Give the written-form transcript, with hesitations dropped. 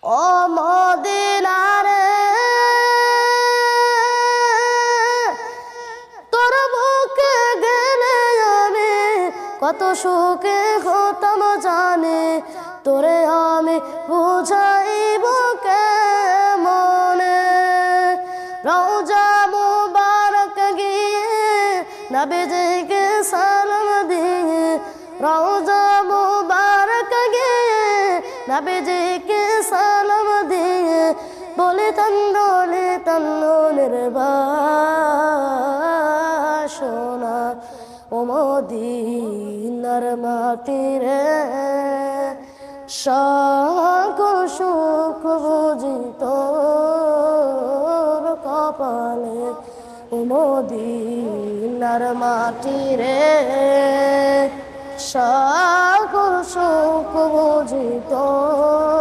ও মদিনারে তোর বুকে গেলে আমি কত সুখে হতাম জানে, তোরে আমি বুঝাইব কেমনে। রওজা মুবারক গিয়ে নবীজিকে সালাম দিয়ে, রওজা মুবারক গিয়ে নবীজিকে সালাম দিয়ে, বলে তন্দনের বাসনা ও মদিনার মাটিরে সকল সুখ বুঝি তোর কপালে ও মদিনার মাটিরে সকল সুখ বুঝি তোর